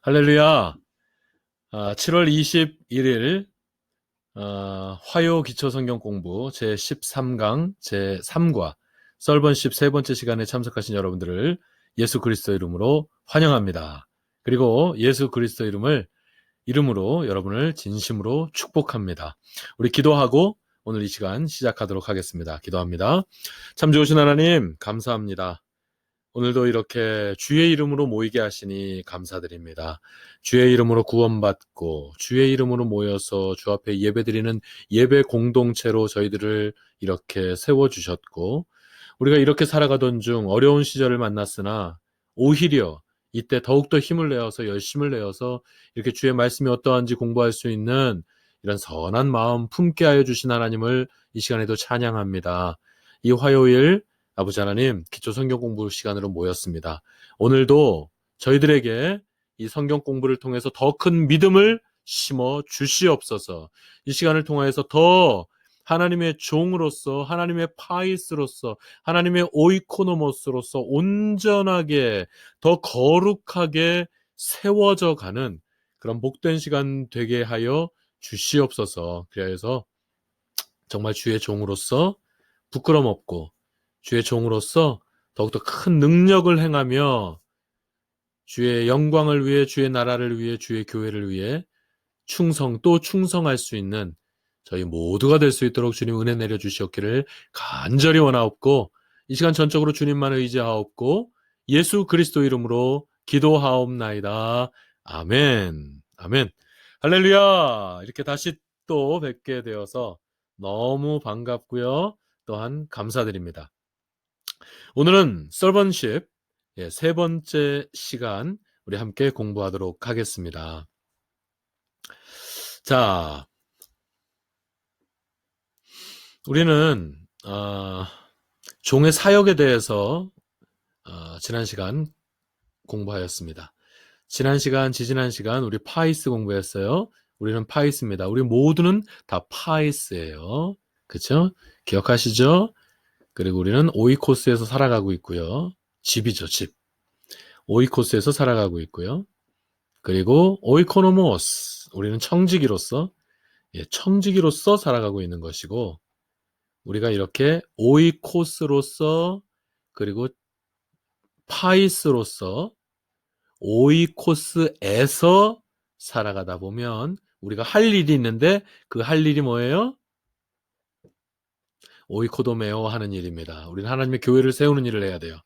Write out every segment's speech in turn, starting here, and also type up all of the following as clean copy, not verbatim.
할렐루야. 7월 21일 화요 기초 성경 공부 제13강 제3과 썰번십 세 번째 시간에 참석하신 여러분들을 예수 그리스도 이름으로 환영합니다. 그리고 예수 그리스도 이름으로 여러분을 진심으로 축복합니다. 우리 기도하고 오늘 이 시간 시작하도록 하겠습니다. 기도합니다. 참 좋으신 하나님 감사합니다. 오늘도 이렇게 주의 이름으로 모이게 하시니 감사드립니다. 주의 이름으로 구원받고 주의 이름으로 모여서 주 앞에 예배드리는 예배 공동체로 저희들을 이렇게 세워주셨고, 우리가 이렇게 살아가던 중 어려운 시절을 만났으나 오히려 이때 더욱더 힘을 내어서 열심을 내어서 이렇게 주의 말씀이 어떠한지 공부할 수 있는 이런 선한 마음 품게 하여 주신 하나님을 이 시간에도 찬양합니다. 이 화요일 아버지 하나님, 기초 성경 공부 시간으로 모였습니다. 오늘도 저희들에게 이 성경 공부를 통해서 더 큰 믿음을 심어 주시옵소서. 이 시간을 통해서 더 하나님의 종으로서, 하나님의 파이스로서, 하나님의 오이코노모스로서 온전하게, 더 거룩하게 세워져 가는 그런 복된 시간 되게 하여 주시옵소서. 그래서 정말 주의 종으로서 부끄럼 없고 주의 종으로서 더욱더 큰 능력을 행하며 주의 영광을 위해, 주의 나라를 위해, 주의 교회를 위해 또 충성할 수 있는 저희 모두가 될 수 있도록 주님 은혜 내려 주시옵기를 간절히 원하옵고, 이 시간 전적으로 주님만 의지하옵고 예수 그리스도 이름으로 기도하옵나이다. 아멘. 아멘. 할렐루야. 이렇게 다시 또 뵙게 되어서 너무 반갑고요. 또한 감사드립니다. 오늘은 서번십 세 번째 시간 우리 함께 공부하도록 하겠습니다. 자, 우리는 종의 사역에 대해서 지난 시간 공부하였습니다. 지난 시간, 지지난 시간 우리 파이스 공부했어요. 우리는 파이스입니다. 우리 모두는 다 파이스예요. 그렇죠? 기억하시죠? 그리고 우리는 오이코스에서 살아가고 있고요. 집이죠, 집. 오이코스에서 살아가고 있고요. 그리고 오이코노모스, 우리는 청지기로서 살아가고 있는 것이고, 우리가 이렇게 오이코스로서, 그리고 파이스로서 오이코스에서 살아가다 보면 우리가 할 일이 있는데, 그 할 일이 뭐예요? 오이코도메오 하는 일입니다. 우리는 하나님의 교회를 세우는 일을 해야 돼요.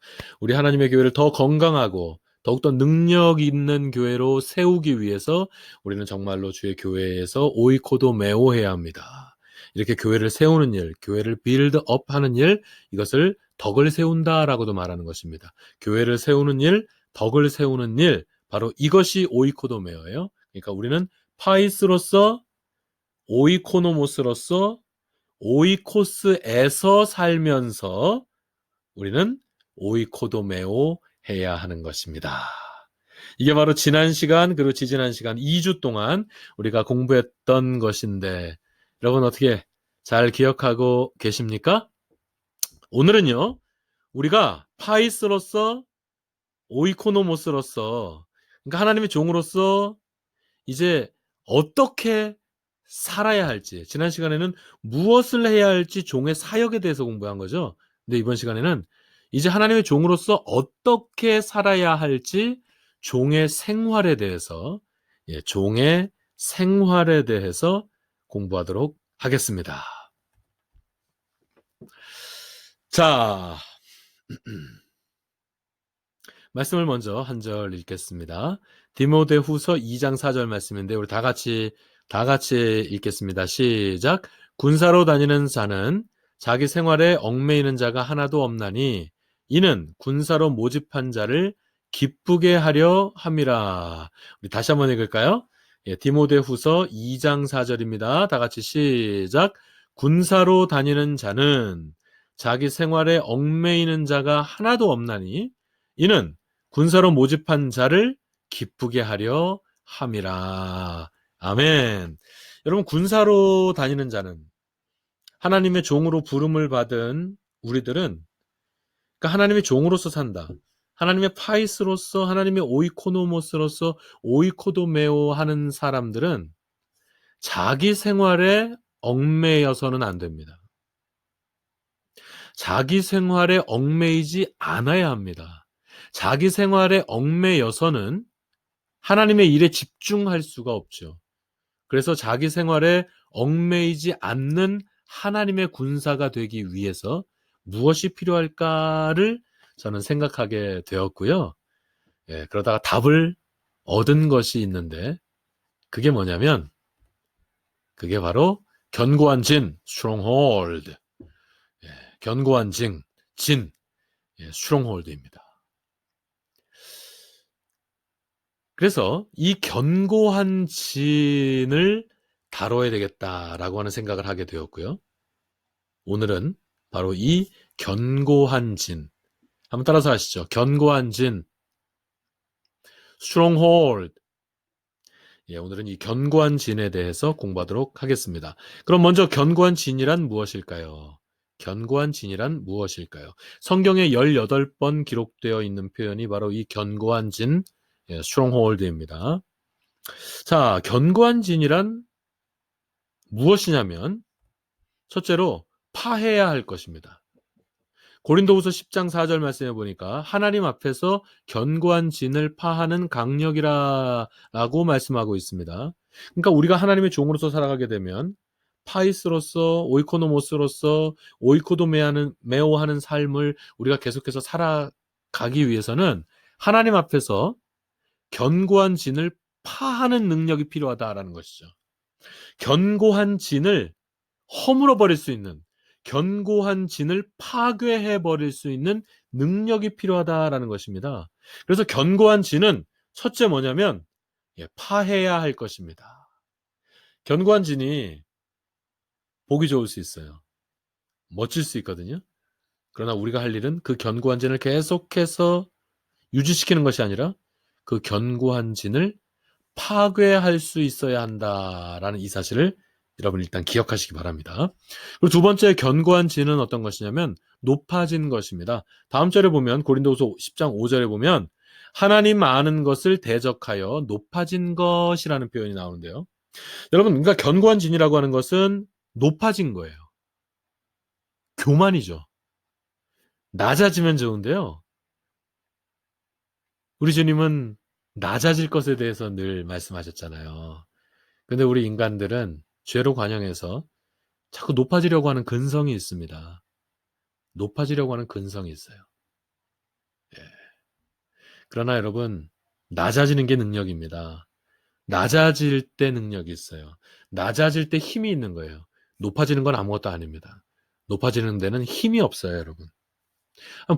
우리 하나님의 교회를 더 건강하고 더욱더 능력 있는 교회로 세우기 위해서 우리는 정말로 주의 교회에서 오이코도메오 해야 합니다. 이렇게 교회를 세우는 일, 교회를 빌드업 하는 일, 이것을 덕을 세운다라고도 말하는 것입니다. 교회를 세우는 일, 덕을 세우는 일, 바로 이것이 오이코도메오예요. 그러니까 우리는 파이스로서, 오이코노모스로서 오이코스에서 살면서 우리는 오이코도메오 해야 하는 것입니다. 이게 바로 지난 시간 그리고 지지난 시간 2주 동안 우리가 공부했던 것인데, 여러분 어떻게 잘 기억하고 계십니까? 오늘은요, 우리가 파이스로서, 오이코노모스로서, 그러니까 하나님의 종으로서 이제 어떻게 살아야 할지, 지난 시간에는 무엇을 해야 할지 종의 사역에 대해서 공부한 거죠. 근데 이번 시간에는 이제 하나님의 종으로서 어떻게 살아야 할지 종의 생활에 대해서, 종의 생활에 대해서 공부하도록 하겠습니다. 자, 말씀을 먼저 한 절 읽겠습니다. 디모데후서 2장 4절 말씀인데 우리 다 같이 읽겠습니다. 시작. 군사로 다니는 자는 자기 생활에 얽매이는 자가 하나도 없나니 이는 군사로 모집한 자를 기쁘게 하려 함이라. 우리 다시 한번 읽을까요? 디모데후서 2장 4절입니다. 다 같이 시작. 군사로 다니는 자는 자기 생활에 얽매이는 자가 하나도 없나니 이는 군사로 모집한 자를 기쁘게 하려 함이라. 아멘. 여러분, 군사로 다니는 자는, 하나님의 종으로 부름을 받은 우리들은, 그러니까 하나님의 종으로서 산다. 하나님의 파이스로서, 하나님의 오이코노모스로서 오이코도메오 하는 사람들은 자기 생활에 얽매여서는 안 됩니다. 자기 생활에 얽매이지 않아야 합니다. 자기 생활에 얽매여서는 하나님의 일에 집중할 수가 없죠. 그래서 자기 생활에 얽매이지 않는 하나님의 군사가 되기 위해서 무엇이 필요할까를 저는 생각하게 되었고요. 그러다가 답을 얻은 것이 있는데 그게 뭐냐면 그게 바로 견고한 진, stronghold. 견고한 진, stronghold입니다. 그래서 이 견고한 진을 다뤄야 되겠다라고 하는 생각을 하게 되었고요. 오늘은 바로 이 견고한 진, 한번 따라서 하시죠. 견고한 진, stronghold. 오늘은 이 견고한 진에 대해서 공부하도록 하겠습니다. 그럼 먼저 견고한 진이란 무엇일까요? 견고한 진이란 무엇일까요? 성경에 18번 기록되어 있는 표현이 바로 이 견고한 진, stronghold입니다. 자, 견고한 진이란 무엇이냐면 첫째로 파해야 할 것입니다. 고린도후서 10장 4절 말씀해 보니까 하나님 앞에서 견고한 진을 파하는 강력이라고 말씀하고 있습니다. 그러니까 우리가 하나님의 종으로서 살아가게 되면 파이스로서 오이코노모스로서 오이코도메오하는 삶을 우리가 계속해서 살아가기 위해서는 하나님 앞에서 견고한 진을 파하는 능력이 필요하다라는 것이죠. 견고한 진을 허물어 버릴 수 있는, 견고한 진을 파괴해 버릴 수 있는 능력이 필요하다라는 것입니다. 그래서 견고한 진은 첫째 뭐냐면 파해야 할 것입니다. 견고한 진이 보기 좋을 수 있어요. 멋질 수 있거든요. 그러나 우리가 할 일은 그 견고한 진을 계속해서 유지시키는 것이 아니라 그 견고한 진을 파괴할 수 있어야 한다라는 이 사실을 여러분 일단 기억하시기 바랍니다. 그리고 두 번째 견고한 진은 어떤 것이냐면 높아진 것입니다. 다음 절에 보면 고린도후서 10장 5절에 보면 하나님 아는 것을 대적하여 높아진 것이라는 표현이 나오는데요. 여러분, 그러니까 견고한 진이라고 하는 것은 높아진 거예요. 교만이죠. 낮아지면 좋은데요. 우리 주님은 낮아질 것에 대해서 늘 말씀하셨잖아요. 근데 우리 인간들은 죄로 관영해서 자꾸 높아지려고 하는 근성이 있습니다. 높아지려고 하는 근성이 있어요. 예. 그러나 여러분, 낮아지는 게 능력입니다. 낮아질 때 능력이 있어요. 낮아질 때 힘이 있는 거예요. 높아지는 건 아무것도 아닙니다. 높아지는 데는 힘이 없어요, 여러분.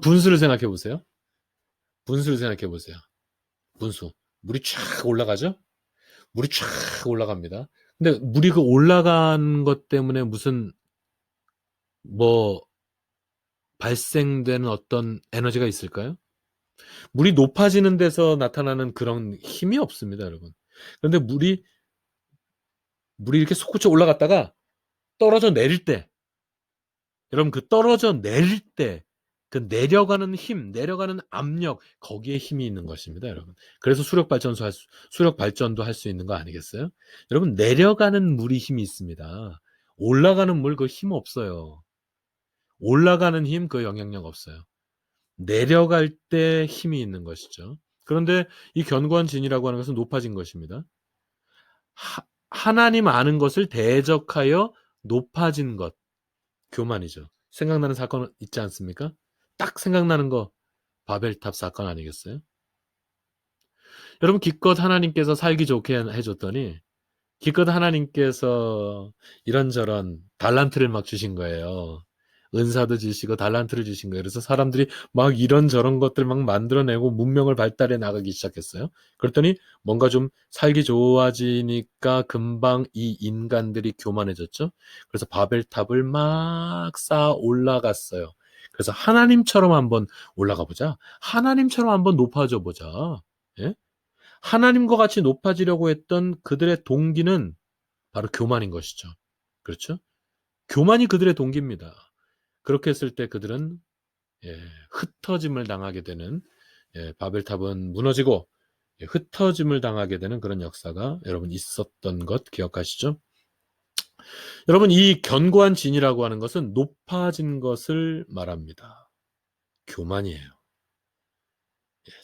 분수를 생각해 보세요. 분수를 생각해 보세요. 분수. 물이 쫙 올라가죠? 물이 쫙 올라갑니다. 근데 물이 그 올라간 것 때문에 무슨 뭐 발생되는 어떤 에너지가 있을까요? 물이 높아지는 데서 나타나는 그런 힘이 없습니다, 여러분. 그런데 물이 이렇게 솟구쳐 올라갔다가 떨어져 내릴 때, 여러분 그 떨어져 내릴 때, 그 내려가는 힘, 내려가는 압력, 거기에 힘이 있는 것입니다, 여러분. 그래서 수력 발전도 할 수 있는 거 아니겠어요? 여러분, 내려가는 물이 힘이 있습니다. 올라가는 물 그 힘 없어요. 올라가는 힘 그 영향력 없어요. 내려갈 때 힘이 있는 것이죠. 그런데 이 견고한 진이라고 하는 것은 높아진 것입니다. 하나님 아는 것을 대적하여 높아진 것, 교만이죠. 생각나는 사건 있지 않습니까? 딱 생각나는 거 바벨탑 사건 아니겠어요? 여러분 기껏 하나님께서 살기 좋게 해줬더니 기껏 하나님께서 이런저런 달란트를 막 주신 거예요. 은사도 주시고 달란트를 주신 거예요. 그래서 사람들이 막 이런저런 것들 막 만들어내고 문명을 발달해 나가기 시작했어요. 그랬더니 뭔가 좀 살기 좋아지니까 금방 이 인간들이 교만해졌죠. 그래서 바벨탑을 막 쌓아 올라갔어요. 그래서 하나님처럼 한번 올라가 보자. 하나님처럼 한번 높아져 보자. 예? 하나님과 같이 높아지려고 했던 그들의 동기는 바로 교만인 것이죠. 그렇죠? 교만이 그들의 동기입니다. 그렇게 했을 때 그들은 흩어짐을 당하게 되는 바벨탑은 무너지고 흩어짐을 당하게 되는 그런 역사가 여러분 있었던 것 기억하시죠? 여러분 이 견고한 진이라고 하는 것은 높아진 것을 말합니다. 교만이에요.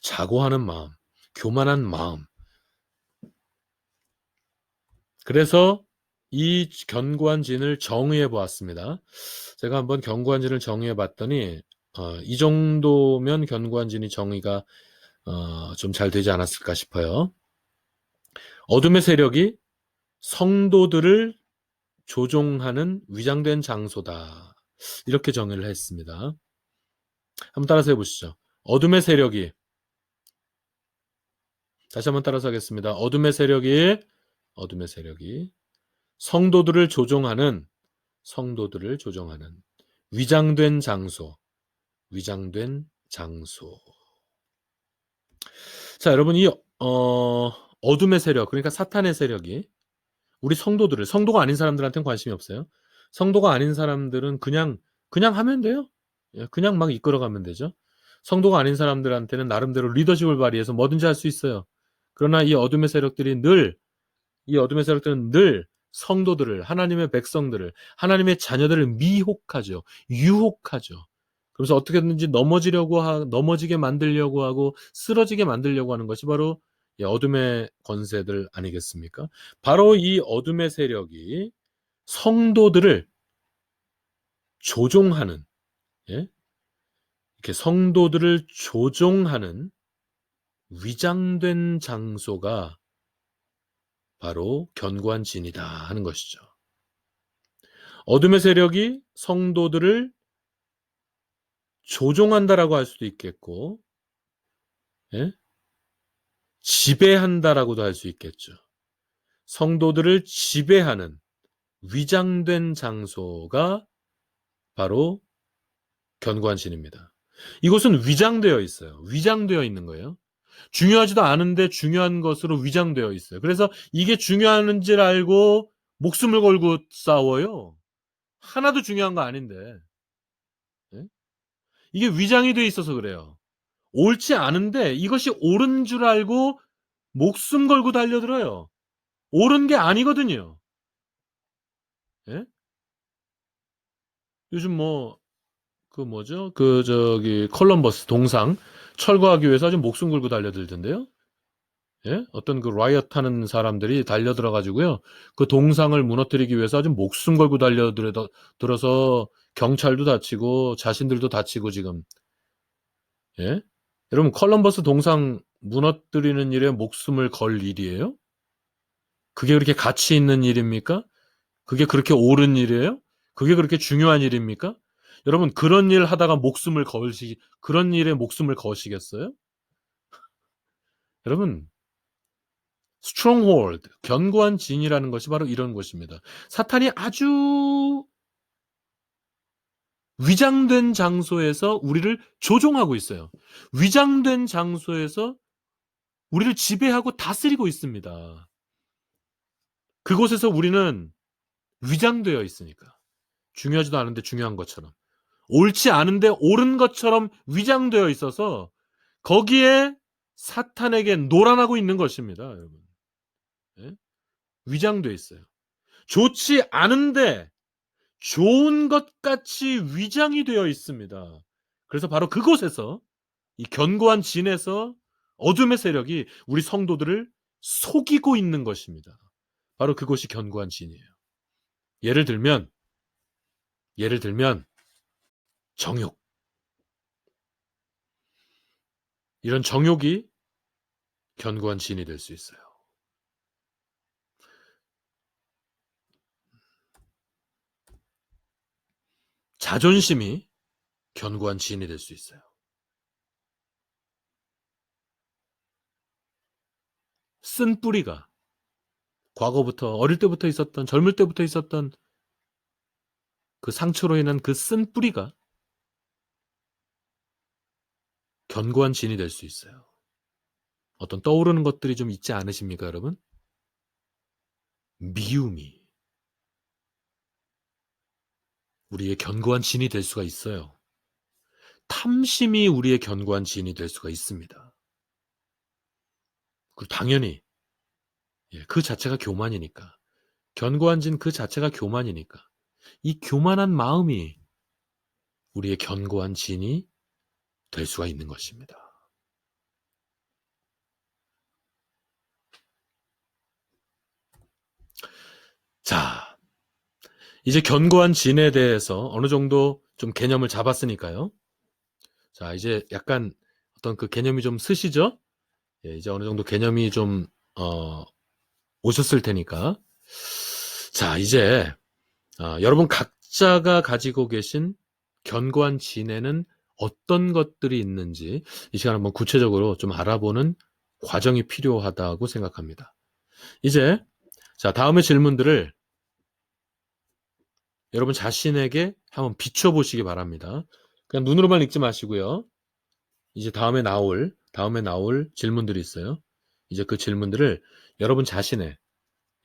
자고하는 마음, 교만한 마음. 그래서 이 견고한 진을 정의해 보았습니다. 제가 한번 견고한 진을 정의해 봤더니 이 정도면 견고한 진이 정의가 좀 잘 되지 않았을까 싶어요. 어둠의 세력이 성도들을 조종하는 위장된 장소다. 이렇게 정의를 했습니다. 한번 따라서 해보시죠. 어둠의 세력이, 다시 한번 따라서 하겠습니다. 어둠의 세력이 성도들을 조종하는 위장된 장소, 위장된 장소. 자, 여러분, 어둠의 세력, 그러니까 사탄의 세력이 우리 성도가 아닌 사람들한테는 관심이 없어요. 성도가 아닌 사람들은 그냥 하면 돼요. 그냥 막 이끌어가면 되죠. 성도가 아닌 사람들한테는 나름대로 리더십을 발휘해서 뭐든지 할 수 있어요. 그러나 이 어둠의 세력들은 늘 성도들을, 하나님의 백성들을, 하나님의 자녀들을 미혹하죠. 유혹하죠. 그래서 어떻게든지 넘어지게 만들려고 하고 쓰러지게 만들려고 하는 것이 바로 이 어둠의 권세들 아니겠습니까? 바로 이 어둠의 세력이 성도들을 조종하는, 예? 이렇게 성도들을 조종하는 위장된 장소가 바로 견고한 진이다 하는 것이죠. 어둠의 세력이 성도들을 조종한다라고 할 수도 있겠고, 예? 지배한다라고도 할 수 있겠죠. 성도들을 지배하는 위장된 장소가 바로 견고한 진입니다. 이곳은 위장되어 있어요. 위장되어 있는 거예요. 중요하지도 않은데 중요한 것으로 위장되어 있어요. 그래서 이게 중요한 줄 알고 목숨을 걸고 싸워요. 하나도 중요한 거 아닌데. 예? 이게 위장이 돼 있어서 그래요. 옳지 않은데 이것이 옳은 줄 알고 목숨 걸고 달려들어요. 옳은 게 아니거든요. 예? 요즘 컬럼버스 동상 철거하기 위해서 아주 목숨 걸고 달려들던데요. 예? 어떤 그 라이엇 하는 사람들이 달려들어 가지고요. 그 동상을 무너뜨리기 위해서 아주 목숨 걸고 달려들어서 경찰도 다치고 자신들도 다치고 지금. 예? 여러분 컬럼버스 동상 무너뜨리는 일에 목숨을 걸 일이에요? 그게 그렇게 가치 있는 일입니까? 그게 그렇게 옳은 일이에요? 그게 그렇게 중요한 일입니까? 여러분 그런 일 하다가 그런 일에 목숨을 거시겠어요? 여러분 스트롱홀드, 견고한 진이라는 것이 바로 이런 것입니다. 사탄이 아주 위장된 장소에서 우리를 조종하고 있어요. 위장된 장소에서 우리를 지배하고 다스리고 있습니다. 그곳에서 우리는 위장되어 있으니까. 중요하지도 않은데 중요한 것처럼. 옳지 않은데 옳은 것처럼 위장되어 있어서 거기에 사탄에게 노란하고 있는 것입니다, 여러분. 예? 위장되어 있어요. 좋지 않은데 좋은 것 같이 위장이 되어 있습니다. 그래서 바로 그곳에서 이 견고한 진에서 어둠의 세력이 우리 성도들을 속이고 있는 것입니다. 바로 그것이 견고한 진이에요. 예를 들면 정욕. 이런 정욕이 견고한 진이 될 수 있어요. 자존심이 견고한 진이 될 수 있어요. 쓴 뿌리가 과거부터 어릴 때부터 있었던 젊을 때부터 있었던 그 상처로 인한 그 쓴 뿌리가 견고한 진이 될 수 있어요. 어떤 떠오르는 것들이 좀 있지 않으십니까, 여러분? 미움이 우리의 견고한 진이 될 수가 있어요. 탐심이 우리의 견고한 지인이 될 수가 있습니다. 그리고 당연히 그 자체가 교만이니까. 견고한 지인 그 자체가 교만이니까. 이 교만한 마음이 우리의 견고한 지인이 될 수가 있는 것입니다. 자, 이제 견고한 지인에 대해서 어느 정도 좀 개념을 잡았으니까요. 자, 이제 약간 어떤 그 개념이 좀 쓰시죠? 이제 어느 정도 개념이 좀 오셨을 테니까. 자, 이제 여러분 각자가 가지고 계신 견고한 지인에는 어떤 것들이 있는지 이 시간 한번 구체적으로 좀 알아보는 과정이 필요하다고 생각합니다. 이제 자, 다음의 질문들을 여러분 자신에게 한번 비춰보시기 바랍니다. 그냥 눈으로만 읽지 마시고요. 이제 다음에 나올 질문들이 있어요. 이제 그 질문들을 여러분 자신의,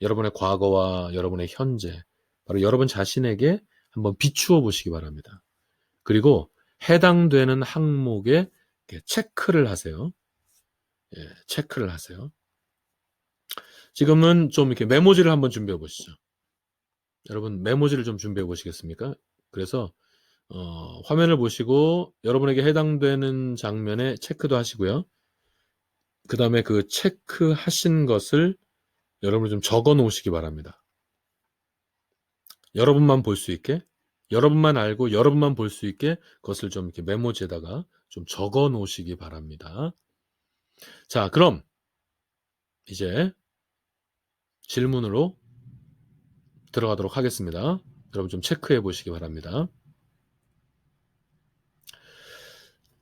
여러분의 과거와 여러분의 현재, 바로 여러분 자신에게 한번 비추어 보시기 바랍니다. 그리고 해당되는 항목에 체크를 하세요. 체크를 하세요. 지금은 좀 이렇게 메모지를 한번 준비해 보시죠. 여러분 메모지를 좀 준비해 보시겠습니까? 그래서 화면을 보시고 여러분에게 해당되는 장면에 체크도 하시고요. 그 다음에 그 체크하신 것을 여러분이 좀 적어 놓으시기 바랍니다. 여러분만 볼 수 있게, 여러분만 알고 여러분만 볼 수 있게 그것을 좀 이렇게 메모지에다가 좀 적어 놓으시기 바랍니다. 자, 그럼 이제 질문으로 들어가도록 하겠습니다. 여러분 좀 체크해 보시기 바랍니다.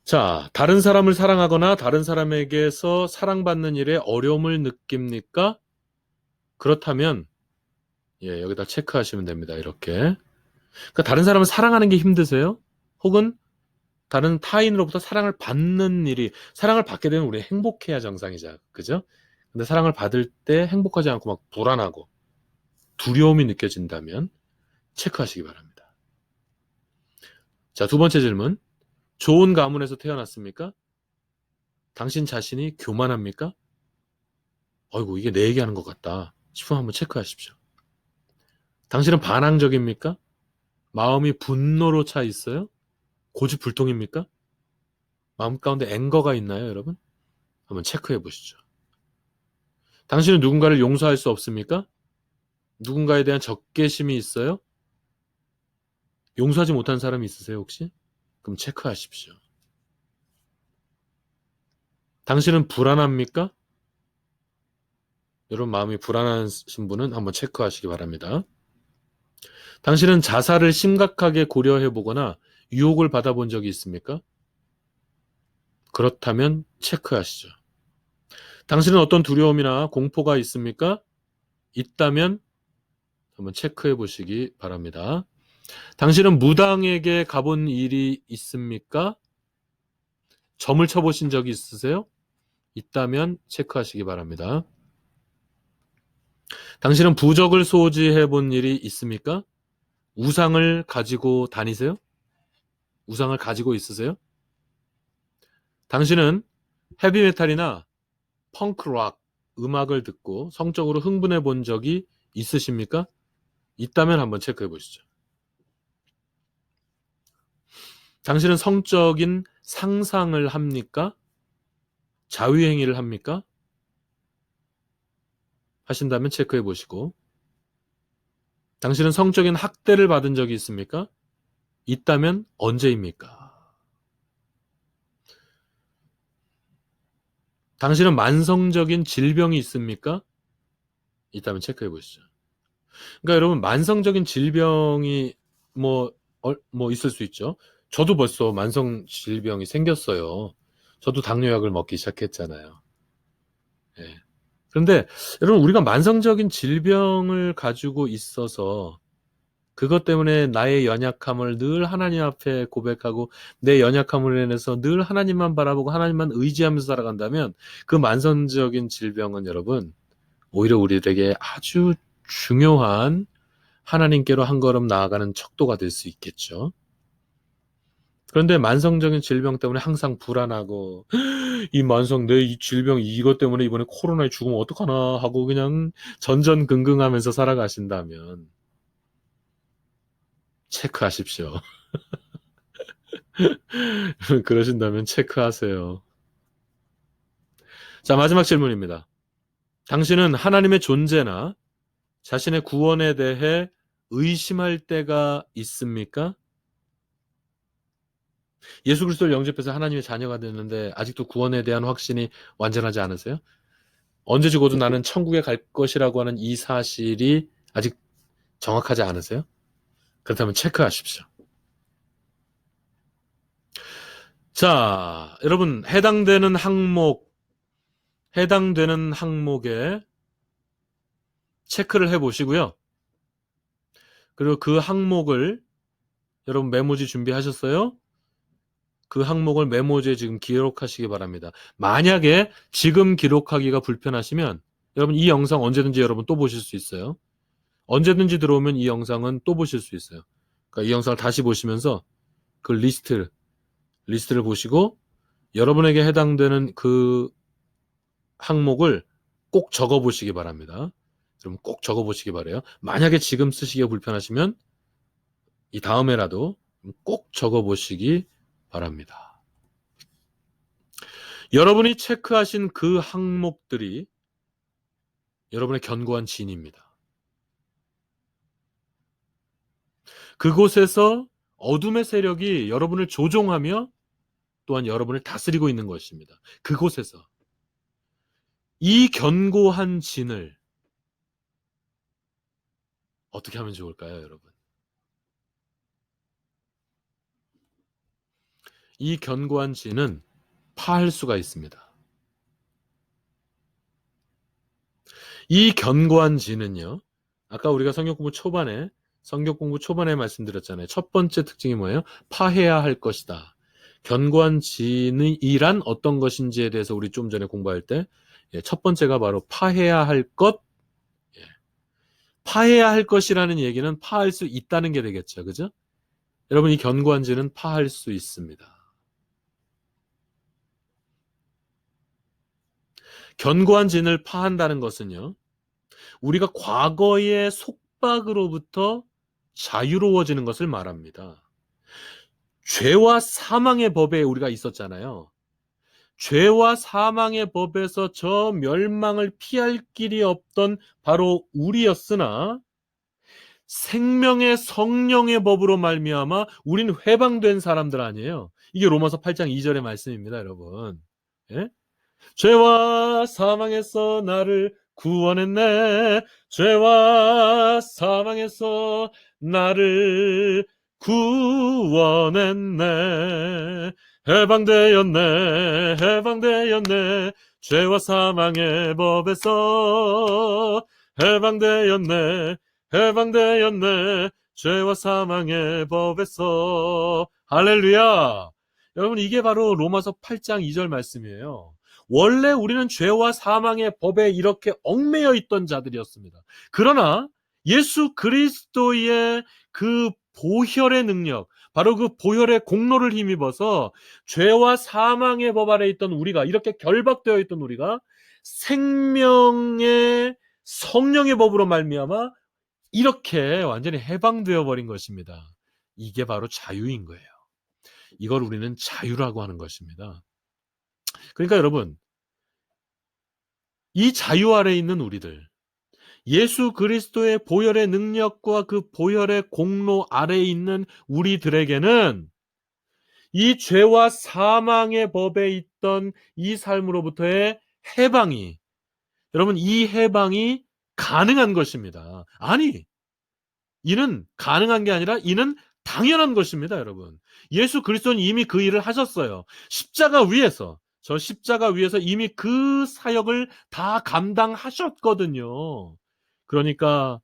자, 다른 사람을 사랑하거나 다른 사람에게서 사랑받는 일에 어려움을 느낍니까? 그렇다면 여기다 체크하시면 됩니다. 이렇게. 그러니까 다른 사람을 사랑하는 게 힘드세요? 혹은 다른 타인으로부터 사랑을 받는 일이, 사랑을 받게 되면 우리 행복해야 정상이죠. 그죠? 근데 사랑을 받을 때 행복하지 않고 막 불안하고 두려움이 느껴진다면 체크하시기 바랍니다. 자, 두 번째 질문. 좋은 가문에서 태어났습니까? 당신 자신이 교만합니까? 어이구, 이게 내 얘기하는 것 같다 싶으면 한번 체크하십시오. 당신은 반항적입니까? 마음이 분노로 차 있어요? 고집불통입니까? 마음 가운데 앵거가 있나요, 여러분? 한번 체크해 보시죠. 당신은 누군가를 용서할 수 없습니까? 누군가에 대한 적개심이 있어요? 용서하지 못한 사람이 있으세요, 혹시? 그럼 체크하십시오. 당신은 불안합니까? 여러분 마음이 불안하신 분은 한번 체크하시기 바랍니다. 당신은 자살을 심각하게 고려해 보거나 유혹을 받아본 적이 있습니까? 그렇다면 체크하시죠. 당신은 어떤 두려움이나 공포가 있습니까? 있다면 한번 체크해 보시기 바랍니다. 당신은 무당에게 가본 일이 있습니까? 점을 쳐보신 적이 있으세요? 있다면 체크하시기 바랍니다. 당신은 부적을 소지해 본 일이 있습니까? 우상을 가지고 다니세요? 우상을 가지고 있으세요? 당신은 헤비메탈이나 펑크락 음악을 듣고 성적으로 흥분해 본 적이 있으십니까? 있다면 한번 체크해 보시죠. 당신은 성적인 상상을 합니까? 자위행위를 합니까? 하신다면 체크해 보시고, 당신은 성적인 학대를 받은 적이 있습니까? 있다면 언제입니까? 당신은 만성적인 질병이 있습니까? 있다면 체크해 보시죠. 그러니까 여러분 만성적인 질병이 뭐 있을 수 있죠. 저도 벌써 만성 질병이 생겼어요. 저도 당뇨약을 먹기 시작했잖아요. 예. 그런데 여러분 우리가 만성적인 질병을 가지고 있어서 그것 때문에 나의 연약함을 늘 하나님 앞에 고백하고 내 연약함을 인해서 늘 하나님만 바라보고 하나님만 의지하면서 살아간다면 그 만성적인 질병은 여러분 오히려 우리에게 아주 중요한 하나님께로 한 걸음 나아가는 척도가 될 수 있겠죠. 그런데 만성적인 질병 때문에 항상 불안하고 이 만성 내 이 질병 이것 때문에 이번에 코로나에 죽으면 어떡하나 하고 그냥 전전긍긍하면서 살아가신다면 체크하십시오. 그러신다면 체크하세요. 자, 마지막 질문입니다. 당신은 하나님의 존재나 자신의 구원에 대해 의심할 때가 있습니까? 예수 그리스도를 영접해서 하나님의 자녀가 됐는데 아직도 구원에 대한 확신이 완전하지 않으세요? 언제 죽어도 나는 천국에 갈 것이라고 하는 이 사실이 아직 정확하지 않으세요? 그렇다면 체크하십시오. 자, 여러분 해당되는 항목에 체크를 해보시고요. 그리고 그 항목을 여러분 메모지 준비하셨어요? 그 항목을 메모지에 지금 기록하시기 바랍니다. 만약에 지금 기록하기가 불편하시면 여러분 이 영상 언제든지 여러분 또 보실 수 있어요. 언제든지 들어오면 이 영상은 또 보실 수 있어요. 그러니까 이 영상을 다시 보시면서 그 리스트를 보시고 여러분에게 해당되는 그 항목을 꼭 적어 보시기 바랍니다. 여러분 꼭 적어 보시기 바래요. 만약에 지금 쓰시기가 불편하시면 이 다음에라도 꼭 적어 보시기 바랍니다. 여러분이 체크하신 그 항목들이 여러분의 견고한 진입니다. 그곳에서 어둠의 세력이 여러분을 조종하며 또한 여러분을 다스리고 있는 것입니다. 그곳에서 이 견고한 진을 어떻게 하면 좋을까요, 여러분? 이 견고한 진은 파할 수가 있습니다. 이 견고한 진은요, 아까 우리가 성경 공부 초반에 말씀드렸잖아요. 첫 번째 특징이 뭐예요? 파해야 할 것이다. 견고한 진이란 어떤 것인지에 대해서 우리 좀 전에 공부할 때, 첫 번째가 바로 파해야 할 것, 예. 파해야 할 것이라는 얘기는 파할 수 있다는 게 되겠죠. 그죠? 여러분, 이 견고한 진은 파할 수 있습니다. 견고한 진을 파한다는 것은요, 우리가 과거의 속박으로부터 자유로워지는 것을 말합니다. 죄와 사망의 법에 우리가 있었잖아요. 죄와 사망의 법에서 저 멸망을 피할 길이 없던 바로 우리였으나 생명의 성령의 법으로 말미암아 우리는 해방된 사람들 아니에요. 이게 로마서 8장 2절의 말씀입니다, 여러분. 예? 죄와 사망에서 나를 구원했네. 죄와 사망에서 나를 구원했네. 해방되었네. 죄와 사망의 법에서 해방되었네. 죄와 사망의 법에서. 할렐루야. 여러분, 이게 바로 로마서 8장 2절 말씀이에요. 원래 우리는 죄와 사망의 법에 이렇게 얽매여 있던 자들이었습니다. 그러나 예수 그리스도의 그 보혈의 능력, 바로 그 보혈의 공로를 힘입어서 죄와 사망의 법 아래 있던 우리가, 이렇게 결박되어 있던 우리가 생명의 성령의 법으로 말미암아 이렇게 완전히 해방되어 버린 것입니다. 이게 바로 자유인 거예요. 이걸 우리는 자유라고 하는 것입니다. 그러니까 여러분, 이 자유 아래 있는 우리들, 예수 그리스도의 보혈의 능력과 그 보혈의 공로 아래에 있는 우리들에게는 이 죄와 사망의 법에 있던 이 삶으로부터의 해방이, 여러분, 이 해방이 가능한 것입니다. 아니, 이는 가능한 게 아니라 이는 당연한 것입니다, 여러분. 예수 그리스도는 이미 그 일을 하셨어요. 저 십자가 위에서 이미 그 사역을 다 감당하셨거든요. 그러니까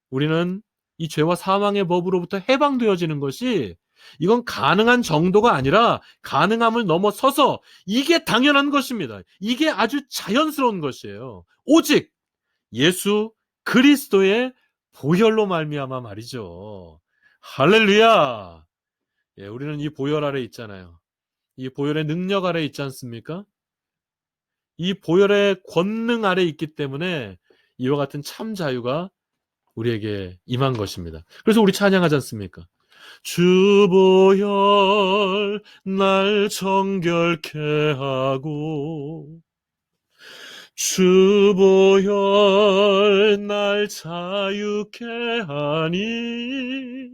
우리는 이 죄와 사망의 법으로부터 해방되어지는 것이 이건 가능한 정도가 아니라 가능함을 넘어서서 이게 당연한 것입니다. 이게 아주 자연스러운 것이에요. 오직 예수 그리스도의 보혈로 말미암아 말이죠. 할렐루야. 예, 우리는 이 보혈 아래 있잖아요. 이 보혈의 능력 아래 있지 않습니까? 이 보혈의 권능 아래 있기 때문에 이와 같은 참 자유가 우리에게 임한 것입니다. 그래서 우리 찬양하지 않습니까? 주 보혈 날 정결케 하고 주 보혈 날 자유케 하니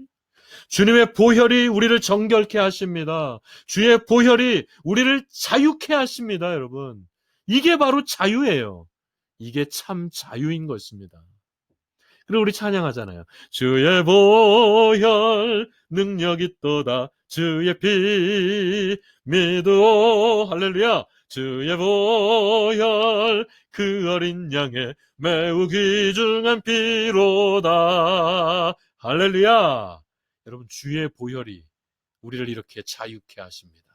주님의 보혈이 우리를 정결케 하십니다. 주의 보혈이 우리를 자유케 하십니다, 여러분. 이게 바로 자유예요. 이게 참 자유인 것입니다. 그리고 우리 찬양하잖아요. 주의 보혈 능력 있도다. 주의 피 믿어. 할렐루야. 주의 보혈 그 어린 양의 매우 귀중한 피로다. 할렐루야. 여러분, 주의 보혈이 우리를 이렇게 자유케 하십니다.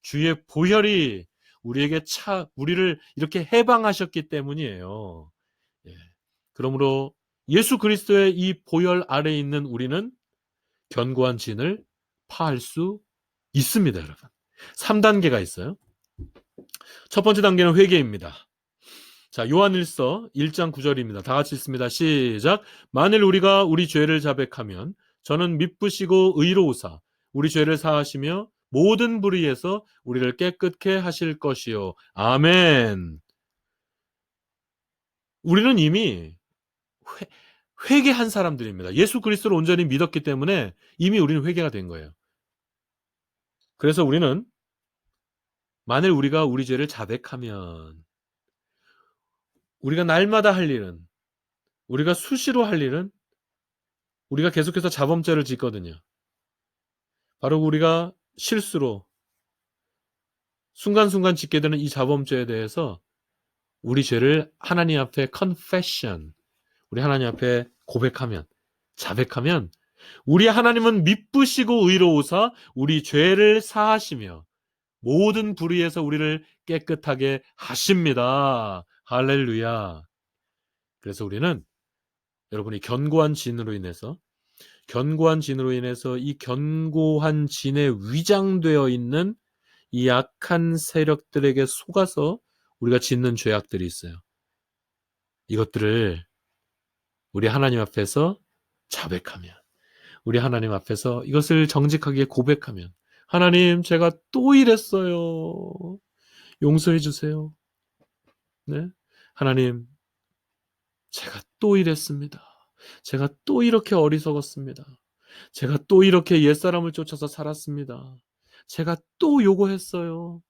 주의 보혈이 우리를 이렇게 해방하셨기 때문이에요. 예. 그러므로 예수 그리스도의 이 보혈 아래에 있는 우리는 견고한 진을 파할 수 있습니다, 여러분. 3단계가 있어요. 첫 번째 단계는 회개입니다. 자, 요한일서 1장 9절입니다. 다 같이 읽습니다. 시작. 만일 우리가 우리 죄를 자백하면 저는 미쁘시고 의로우사 우리 죄를 사하시며 모든 불의에서 우리를 깨끗게 하실 것이요. 아멘. 우리는 이미 회개한 사람들입니다. 예수 그리스도를 온전히 믿었기 때문에 이미 우리는 회개가 된 거예요. 그래서 우리는 만일 우리가 우리 죄를 자백하면 우리가 날마다 할 일은 우리가 수시로 할 일은 우리가 계속해서 자범죄를 짓거든요. 바로 우리가 실수로 순간순간 짓게 되는 이 자범죄에 대해서 우리 죄를 하나님 앞에 confession, 우리 하나님 앞에 고백하면, 자백하면 우리 하나님은 미쁘시고 의로우사 우리 죄를 사하시며 모든 불의에서 우리를 깨끗하게 하십니다. 할렐루야. 그래서 우리는 여러분이 견고한 진으로 인해서 이 견고한 진에 위장되어 있는 이 악한 세력들에게 속아서 우리가 짓는 죄악들이 있어요. 이것들을 우리 하나님 앞에서 자백하면, 우리 하나님 앞에서 이것을 정직하게 고백하면, 하나님, 제가 또 이랬어요. 용서해 주세요. 네? 하나님, 제가 또 이랬습니다. 제가 또 이렇게 어리석었습니다. 제가 또 이렇게 옛사람을 쫓아서 살았습니다. 제가 또 요거했어요.